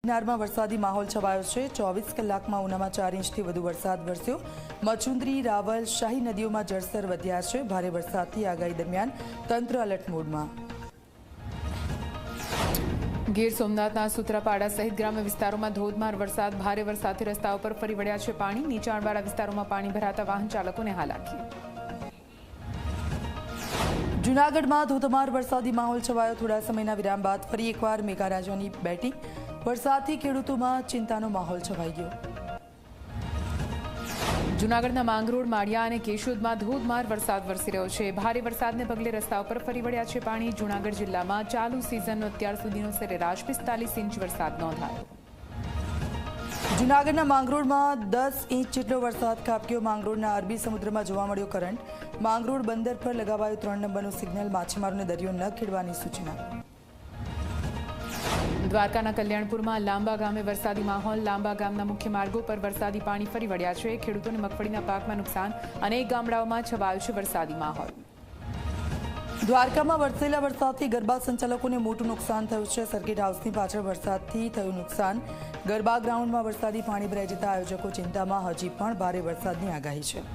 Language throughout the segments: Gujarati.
ગિરનારમાં વરસાદી માહોલ છવાયો છે। 24 કલાકમાં ઉનામાં 4 ઇંચથી વધુ વરસાદ વરસ્યો। મચુંદરી, રાવલ, શાહી નદીઓમાં જળસ્તર વધ્યા છે। ભારે વરસાદથી આગાહી દરમિયાન તંત્ર એલર્ટ મોડમાં। ગીર સોમનાથના સૂત્રાપાડા સહિત ગ્રામ્ય વિસ્તારોમાં ધોધમાર વરસાદ। ભારે વરસાદથી રસ્તાઓ પર ફરી વળ્યા છે પાણી। નીચાણવાળા વિસ્તારોમાં પાણી ભરાતા વાહન ચાલકોને હાલાકી। જૂનાગઢમાં ધોધમાર વરસાદી માહોલ છવાયો। થોડા સમયના વિરામ બાદ ફરી એકવાર મેઘરાજાની બેટિંગ। વરસાદથી ખેડૂતોમાં ચિંતાનો માહોલ છવાઈ ગયો। જૂનાગઢના માંગરોળ, માળિયા અને કેશોદમાં ધોધમાર વરસાદ વરસી રહ્યો છે। ભારે વરસાદને પગલે રસ્તાઓ પર ફરી વળ્યા છે પાણી। જૂનાગઢ જિલ્લામાં ચાલુ સિઝનનો અત્યાર સુધીનો સરેરાશ 45 ઇંચ વરસાદ નોંધાયો। જૂનાગઢના માંગરોળમાં 10 ઇંચ જેટલો વરસાદ ખાબક્યો। માંગરોળના અરબી સમુદ્રમાં જોવા મળ્યો કરંટ। માંગરોળ બંદર પર લગાવાયું 3 નંબરનું સિગ્નલ। માછીમારોને દરિયો ન ખેડવાની સૂચના। દ્વારકાના કલ્યાણપુરમાં લાંબા ગામે વરસાદી માહોલ। લાંબા ગામના મુખ્ય માર્ગો પર વરસાદી પાણી ફરી વળ્યા છે। ખેડૂતોને મગફળીના પાકમાં નુકસાન। અનેક ગામડાઓમાં છવાયો છે વરસાદી માહોલ। દ્વારકામાં વરસેલા વરસાદથી ગરબા સંચાલકોને મોટું નુકસાન થયું છે। સર્કિટ હાઉસની પાછળ વરસાદથી થયું નુકસાન। ગરબા ગ્રાઉન્ડમાં વરસાદી પાણી ભરાઈ જતા આયોજકો ચિંતામાં। હજી પણ ભારે વરસાદની આગાહી છે।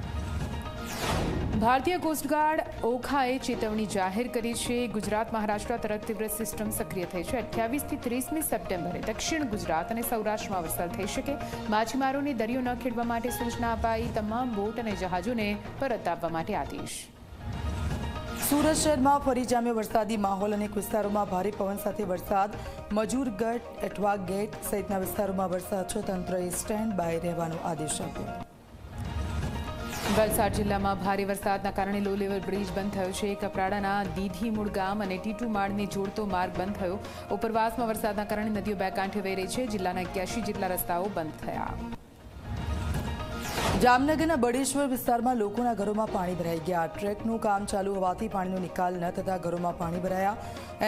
ભારતીય કોસ્ટગાર્ડ ઓખાએ ચેતવણી જાહેર કરી છે। ગુજરાત મહારાષ્ટ્ર તરફ તીવ્ર સિસ્ટમ સક્રિય થઈ છે। 28 થી 30મી સપ્ટેમ્બરે દક્ષિણ ગુજરાત અને સૌરાષ્ટ્રમાં વરસાદ થઈ શકે। માછીમારોને દરિયો ન ખેડવા માટે સૂચના અપાઈ। તમામ બોટ અને જહાજોને પરત આવવા માટે આદેશ। સુરત શહેરમાં ફરી જામ્યો વરસાદી માહોલ। અનેક વિસ્તારોમાં ભારે પવન સાથે વરસાદ। મજૂરગઢ, એઠવા ગેટ સહિતના વિસ્તારોમાં વરસાદ છે। તંત્રએ સ્ટેન્ડ બાય રહેવાનો આદેશ આપ્યો। વલસાડ જિલ્લામાં ભારે વરસાદના કારણે લો લેવલ બ્રિજ બંધ થયો છે। કપરાડાના દીધીમૂળ ગામ અને ટીટુમાળને જોડતો માર્ગ બંધ થયો। ઉપરવાસમાં વરસાદના કારણે નદીઓ બે કાંઠે વહી રહી છે। જિલ્લાના 81 જેટલા રસ્તાઓ બંધ થયા। જામનગરના બળેશ્વર વિસ્તારમાં લોકોના ઘરોમાં પાણી ભરાઈ ગયા। ટ્રેકનું કામ ચાલુ હોવાથી પાણીનો નિકાલ ન થતા ઘરોમાં પાણી ભરાયા।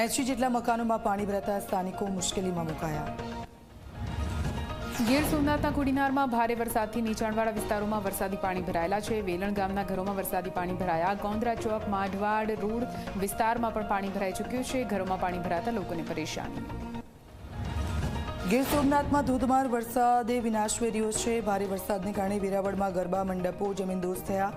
80 જેટલા મકાનોમાં પાણી ભરાતા સ્થાનિકો મુશ્કેલીમાં મુકાયા। ગીર સોમનાથના કુડીનારમાં ભારે વરસાદથી નીચાણવાળા વિસ્તારોમાં વરસાદી પાણી ભરાયેલા છે। વેલણ ગામના ઘરોમાં વરસાદી પાણી ભરાયા। ગોંદરા ચોક, માઢવાડ રોડ વિસ્તારમાં પણ પાણી ભરાઈ ચૂક્યું છે। ઘરોમાં પાણી ભરાતા લોકોને પરેશાની। ગીર સોમનાથમાં ધોધમાર વરસાદે વિનાશ વેર્યો છે। ભારે વરસાદને કારણે વેરાવળમાં ગરબા મંડપો જમીનદોસ્ત થયા।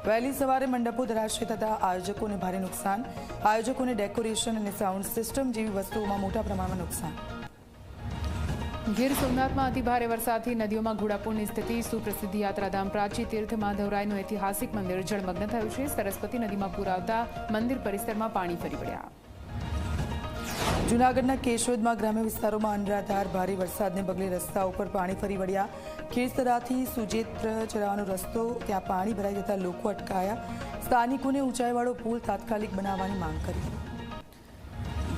વહેલી સવારે મંડપો ધરાશયી થતા આયોજકોને ભારે નુકસાન। આયોજકોને ડેકોરેશન અને સાઉન્ડ સિસ્ટમ જેવી વસ્તુઓમાં મોટા પ્રમાણમાં નુકસાન। ગીર સોમનાથમાં અતિભારે વરસાદથી નદીઓમાં ઘોડાપૂરની સ્થિતિ। સુપ્રસિદ્ધ યાત્રાધામ પ્રાચી તીર્થ માધવરાયનું ઐતિહાસિક મંદિર જળમગ્ન થયું છે। સરસ્વતી નદીમાં પૂર આવતા મંદિર પરિસરમાં પાણી ફરી વળ્યા। જૂનાગઢના કેશોદમાં ગ્રામ્ય વિસ્તારોમાં અનરાધાર ભારે વરસાદને પગલે રસ્તા ઉપર પાણી ફરી વળ્યા। ખીરસરાથી સુજેત્ર ચરાવાનો રસ્તો ત્યાં પાણી ભરાઈ જતા લોકો અટકાયા। સ્થાનિકોને ઊંચાઈવાળો પુલ તાત્કાલિક બનાવવાની માંગ કરી।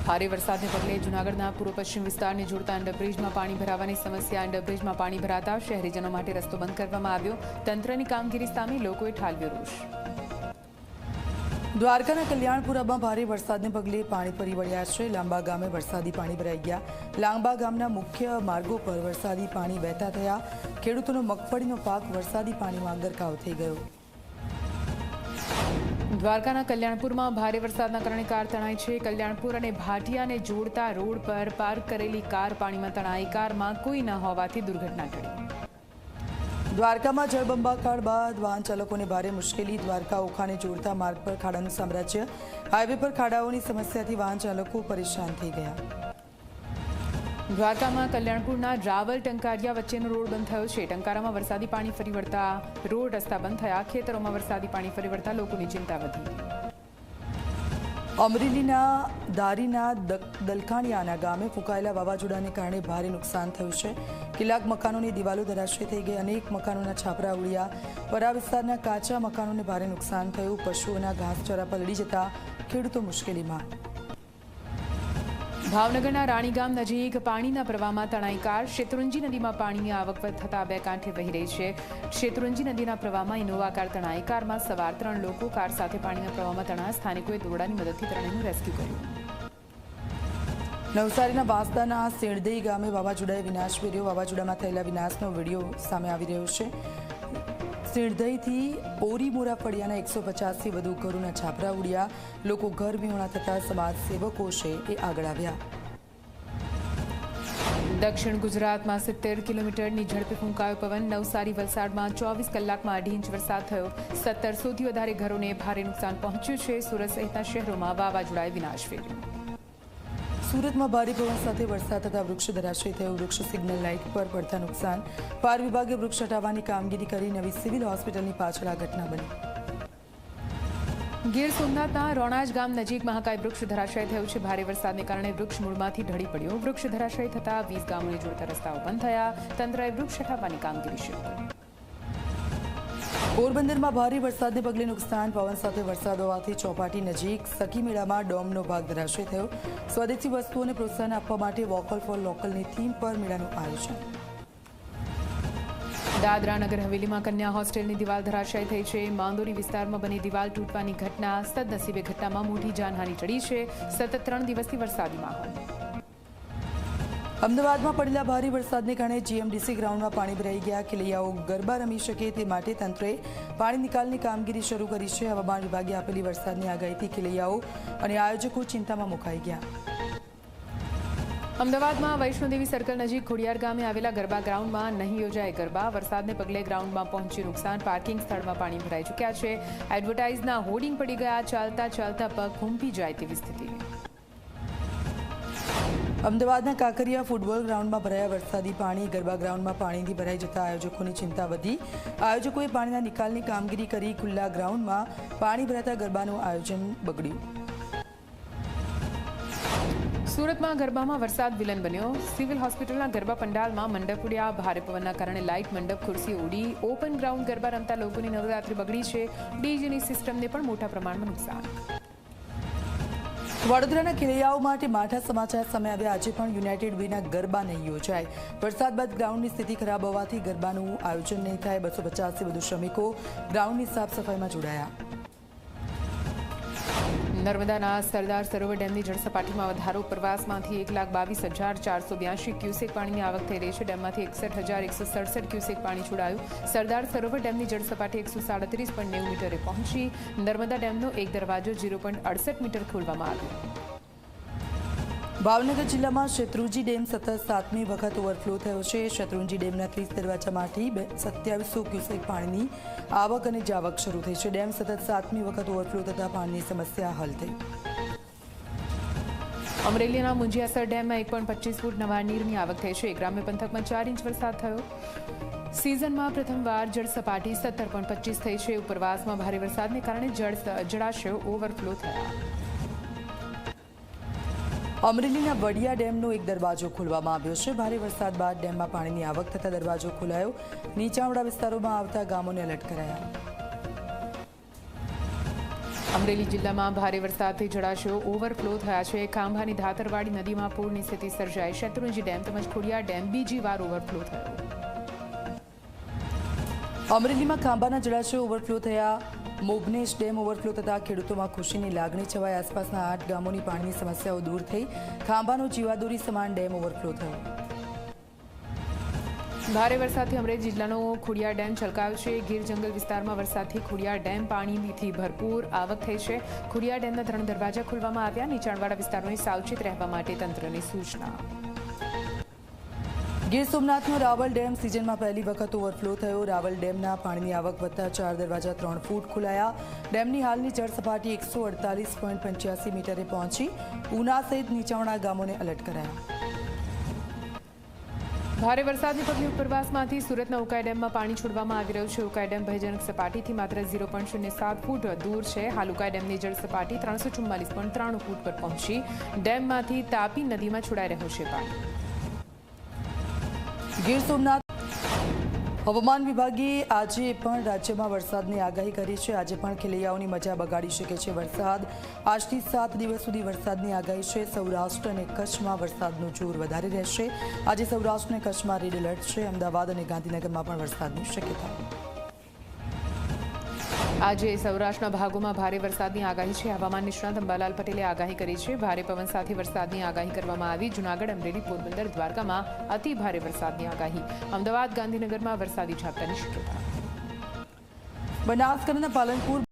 ભારે વરસાદને પગલે જૂનાગઢના પૂર્વ પશ્ચિમ વિસ્તારને જોડતા અંડરબ્રિજમાં પાણી ભરાવાની સમસ્યા। અંડરબ્રિજમાં પાણી ભરાતા શહેરીજનો માટે રસ્તો બંધ કરવામાં આવ્યો। તંત્રની કામગીરી સામે લોકોએ ઠાલવ્યો રોષ। દ્વારકાના કલ્યાણપુરામાં ભારે વરસાદને પગલે પાણી ફરી વળ્યા છે। લાંબા ગામે વરસાદી પાણી ભરાઈ ગયા। લાંબા ગામના મુખ્ય માર્ગો પર વરસાદી પાણી વહેતા થયા। ખેડૂતોનો મગફળીનો પાક વરસાદી પાણીમાં ગરકાવ થઈ ગયો। દ્વારકાના કલ્યાણપુરમાં ભારે વરસાદના કારણે કાર તણાઈ છે। કલ્યાણપુર અને ભાટિયાને જોડતા રોડ પર પાર્ક કરેલી કાર પાણીમાં તણાઈ। કારમાં કોઈ ન હોવાથી દુર્ઘટના ટળી। દ્વારકામાં જળબંબાકાર બાદ વાહન ચાલકોને ભારે મુશ્કેલી। દ્વારકા ઓખાને જોડતા માર્ગ પર ખાડાનું સામ્રાજ્ય। હાઈવે પર ખાડાઓની સમસ્યાથી વાહન ચાલકો પરેશાન થઈ ગયા। દ્વારકામાં કલ્યાણપુરના રાવલ ટંકારિયા વચ્ચેનો રોડ બંધ થયો છે। ટંકારામાં વરસાદી પાણી ફરી વળતા રોડ રસ્તા બંધ થયા। ખેતરોમાં વરસાદી પાણી ફરી વળતા લોકોની ચિંતા વધી। અમરેલીના ધારીના દલખાણિયાના ગામે ફૂંકાયેલા વાવાઝોડાને કારણે ભારે નુકસાન થયું છે। કેટલાક મકાનોની દિવાલો ધરાશયી થઈ ગઈ। અનેક મકાનોના છાપરા ઉડ્યા। પરા વિસ્તારના કાચા મકાનોને ભારે નુકસાન થયું। પશુઓના ઘાસચારા પલળી જતા ખેડૂતો મુશ્કેલીમાં। ભાવનગરના રાણીગામ નજીક પાણીના પ્રવાહમાં તણાઈ કાર। શેત્રુંજી નદીમાં પાણીની આવક થતા બે કાંઠે વહી રહી છે। શેત્રુંજી નદીના પ્રવાહમાં ઇનોવા કાર તણાઈ। કારમાં સવાર 3 લોકો કાર સાથે પાણીના પ્રવાહમાં તણાયા। સ્થાનિકોએ દોરડાની મદદથી ત્રણેયનું રેસ્ક્યુ કર્યું। નવસારીના વાંસદાના સેણદઈ ગામે વાવાઝોડાએ વિનાશ વેર્યો। વાવાઝોડામાં થયેલા વિનાશનો વિડીયો સામે આવી રહ્યો છે। સિણધઈથી ઓરીમોરા ફળિયાના 150થી વધુ ઘરોના છાપરા ઉડ્યા। લોકો ઘર વિહોણા થતા સમાજ સેવકો છે એ આગળ આવ્યા। દક્ષિણ ગુજરાતમાં 70 કિલોમીટરની ઝડપે ફૂંકાયો પવન. નવસારી વલસાડમાં 24 કલાકમાં 2.5 ઇંચ વરસાદ થયો. 1700થી વધારે ઘરોને ભારે નુકસાન પહોંચ્યું છે. સુરત સહિતના શહેરોમાં વાવાઝોડાએ વિનાશ ફેર્યો. સુરતમાં ભારે પવન સાથે વરસાદ થતા વૃક્ષ ધરાશયી થયું. વૃક્ષ સિગ્નલ લાઇટ પર પડતા નુકસાન. ફાયર વિભાગે વૃક્ષ હટાવવાની કામગીરી કરી. નવી સિવિલ હોસ્પિટલની પાછળ આ ઘટના બની. ગીર સોમનાથના રોણાજ ગામ નજીક મહાકાય વૃક્ષ ધરાશાયી થયું છે. ભારે વરસાદને કારણે વૃક્ષ મૂળમાંથી ઢળી પડ્યું. વૃક્ષ ધરાશાયી થતા 20 ગામોને જોડતા રસ્તાઓ બંધ થયા. તંત્રએ વૃક્ષ હટાવવાની કામગીરી શરૂ કરી. પોરબંદરમાં ભારે વરસાદને પગલે નુકસાન. પવન સાથે વરસાદ હોવાથી ચોપાટી નજીક સખી મેળામાં ડોમનો ભાગ ધરાશાયી થયો. સ્વદેશી વસ્તુઓને પ્રોત્સાહન આપવા માટે વોકલ ફોર લોકલની થીમ પર મેળાનું આયોજન. દાદરા નગર હવેલીમાં કન્યા હોસ્ટેલની દિવાલ ધરાશાયી થઈ છે. માંદોરી વિસ્તારમાં બની દિવાલ તૂટવાની ઘટના. સદનસીબે ઘટનામાં મોટી જાનહાનિ ટળી છે. સતત 3 દિવસથી વરસાદી માહોલ. અમદાવાદમાં પડેલા ભારે વરસાદને કારણે જીએમડીસી ગ્રાઉન્ડમાં પાણી ભરાઈ ગયા. ખેલૈયાઓ ગરબા રમી શકે તે માટે તંત્રએ પાણી નિકાલની કામગીરી શરૂ કરી છે. હવામાન વિભાગે આપેલી વરસાદની આગાહીથી ખેલૈયાઓ અને આયોજકો ચિંતામાં મુકાઈ ગયા. અમદાવાદમાં વૈષ્ણોદેવી સર્કલ નજીક ખોડિયાર ગામે આવેલા ગરબા ગ્રાઉન્ડમાં નહીં યોજાય ગરબા. વરસાદને પગલે ગ્રાઉન્ડમાં પહોંચ્યું નુકસાન. પાર્કિંગ સ્થળમાં પાણી ભરાઈ ચૂક્યા છે. એડવર્ટાઇઝના હોર્ડિંગ પડી ગયા. ચાલતા ચાલતા પગ ખૂંપી જાય તેવી સ્થિતિ. અમદાવાદના કાંકરિયા ફૂટબોલ ગ્રાઉન્ડમાં ભરાયા વરસાદી પાણી. ગરબા ગ્રાઉન્ડમાં પાણીથી ભરાઈ જતા આયોજકોની ચિંતા વધી. આયોજકોએ પાણીના નિકાલની કામગીરી કરી. ખુલ્લા ગ્રાઉન્ડમાં પાણી ભરાતા ગરબાનું આયોજન બગડ્યું. સુરતમાં ગરબામાં વરસાદ વિલન બન્યો. સિવિલ હોસ્પિટલના ગરબા પંડાલમાં મંડપ ઉડ્યા. ભારે પવનના કારણે લાઇટ, મંડપ, ખુરશી ઉડી. ઓપન ગ્રાઉન્ડ ગરબા રમતા લોકોની નવરાત્રી બગડી છે. ડીજેની સિસ્ટમને પણ મોટા પ્રમાણમાં નુકસાન. વડોદરાના ખેલૈયાઓ માટે માઠા સમાચાર સામે આવ્યા. આજે પણ યુનાઇટેડ વેના ગરબા નહીં યોજાય. વરસાદ બાદ ગ્રાઉન્ડની સ્થિતિ ખરાબ હોવાથી ગરબાનું આયોજન નહીં થાય. 250થી વધુ શ્રમિકો ગ્રાઉન્ડની સાફ સફાઈમાં જોડાયા. નર્મદાના સરદાર સરોવર ડેમની જળસપાટીમાં વધારો. ઉપરવાસમાંથી 1,22,482 ક્યુસેક પાણીની આવક થઈ રહી છે. ડેમમાંથી 61,167 ક્યુસેક પાણી છોડાયું. સરદાર સરોવર ડેમની જળસપાટી 137.90 મીટરે પહોંચી. નર્મદા ડેમનો એક દરવાજો 0.68 મીટર ખોલવામાં આવ્યો. ભાવનગર જિલ્લામાં શેત્રુંજી ડેમ સતત 7મી વખત ઓવરફ્લો થયો છે. શેત્રુંજી ડેમના 30 દરવાજામાંથી 2700 ક્યુસેક પાણીની આવક અને જાવક શરૂ થઈ છે. ડેમ સતત 7મી વખત ઓવરફ્લો થતાં પાણીની સમસ્યા હલ થઈ. અમરેલીના મુંજીયાસર ડેમમાં 1.25 ફૂટ નવા નીરની આવક થઈ છે. ગ્રામ્ય પંથકમાં 4 ઇંચ વરસાદ થયો. સિઝનમાં પ્રથમવાર જળસપાટી 17.25 થઈ છે. ઉપરવાસમાં ભારે વરસાદને કારણે જળાશયો ઓવરફ્લો થયા. અમરેલીના વડિયા ડેમનો એક દરવાજો ખોલવામાં આવ્યો છે. ભારે વરસાદ બાદ ડેમમાં પાણીની આવક થતાં દરવાજો ખોલાયો. નીચાણવાળા વિસ્તારોમાં આવતા ગામોને એલર્ટ કરાયા. અમરેલી જિલ્લામાં ભારે વરસાદથી જળાશયો ઓવરફ્લો થયા છે. ખાંભાની ધાતરવાડી નદીમાં પૂરની સ્થિતિ સર્જાઈ. શેત્રુંજી ડેમ તેમજ ખોડિયાર ડેમ બીજી વાર ઓવરફ્લો થયો. અમરેલીમાં ખાંભાના જળાશયો ઓવરફ્લો થયા. મોગનેશ ડેમ ઓવરફ્લો થતાં ખેડૂતોમાં ખુશીની લાગણી છવાઈ. આસપાસના 8 ગામોની પાણીની સમસ્યાઓ દૂર થઈ. ખાંભાનો જીવાદોરી સમાન ડેમ ઓવરફ્લો થયો. ભારે વરસાદથી અમરેલી જિલ્લાનો ખોડિયાર ડેમ છલકાયો છે. ગીર જંગલ વિસ્તારમાં વરસાદથી ખોડિયાર ડેમ પાણીથી ભરપૂર આવક થઈ છે. ખોડિયાર ડેમના 3 દરવાજા ખોલવામાં આવ્યા. નીચાણવાળા વિસ્તારોને સાવચેત રહેવા માટે તંત્રની સૂચના. ગીર સોમનાથનો રાવલ ડેમ સિઝનમાં પહેલી વખત ઓવરફ્લો થયો. રાવલ ડેમના પાણીની આવક વધતા 4 દરવાજા 3 ફૂટ ખોલાયા. ડેમની હાલની જળ સપાટી 148.85 મીટરે પહોંચી. ઉના સહિત નીચાણવાળા ગામોને એલર્ટ કરાયા. ભારે વરસાદને પગલે ઉપરવાસમાંથી સુરતના ઉકાઈ ડેમમાં પાણી છોડવામાં આવી રહ્યું છે. ઉકાઈ ડેમ ભયજનક સપાટીથી માત્ર 0.07 ફૂટ દૂર છે. હાલ ઉકાઈ ડેમની જળ સપાટી 344.93 ફૂટ પર પહોંચી. ડેમમાંથી તાપી નદીમાં છોડાઈ રહ્યું છે પાણી. ગીર સોમનાથ હવામાન વિભાગે આજે પણ રાજ્યમાં વરસાદની આગાહી કરી છે. આજે પણ ખેલૈયાઓની મજા બગાડી શકે છે વરસાદ. આજથી 7 દિવસ સુધી વરસાદની આગાહી છે. સૌરાષ્ટ્ર અને કચ્છમાં વરસાદનું જોર વધારે રહેશે. આજે સૌરાષ્ટ્ર અને કચ્છમાં રેડ એલર્ટ છે. અમદાવાદ અને ગાંધીનગરમાં પણ વરસાદની શક્યતા. આજે સૌરાષ્ટ્રના ભાગોમાં ભારે વરસાદની આગાહી છે. હવામાન નિષ્ણાત અંબાલાલ પટેલે આગાહી કરી છે. ભારે પવન સાથે વરસાદની આગાહી કરવામાં આવી. જૂનાગઢ, અમરેલી, પોરબંદર, દ્વારકામાં અતિ ભારે વરસાદની આગાહી. અમદાવાદ, ગાંધીનગરમાં વરસાદી ઝાપટાની શક્યતા. બનાસકાંઠાના પાલનપુર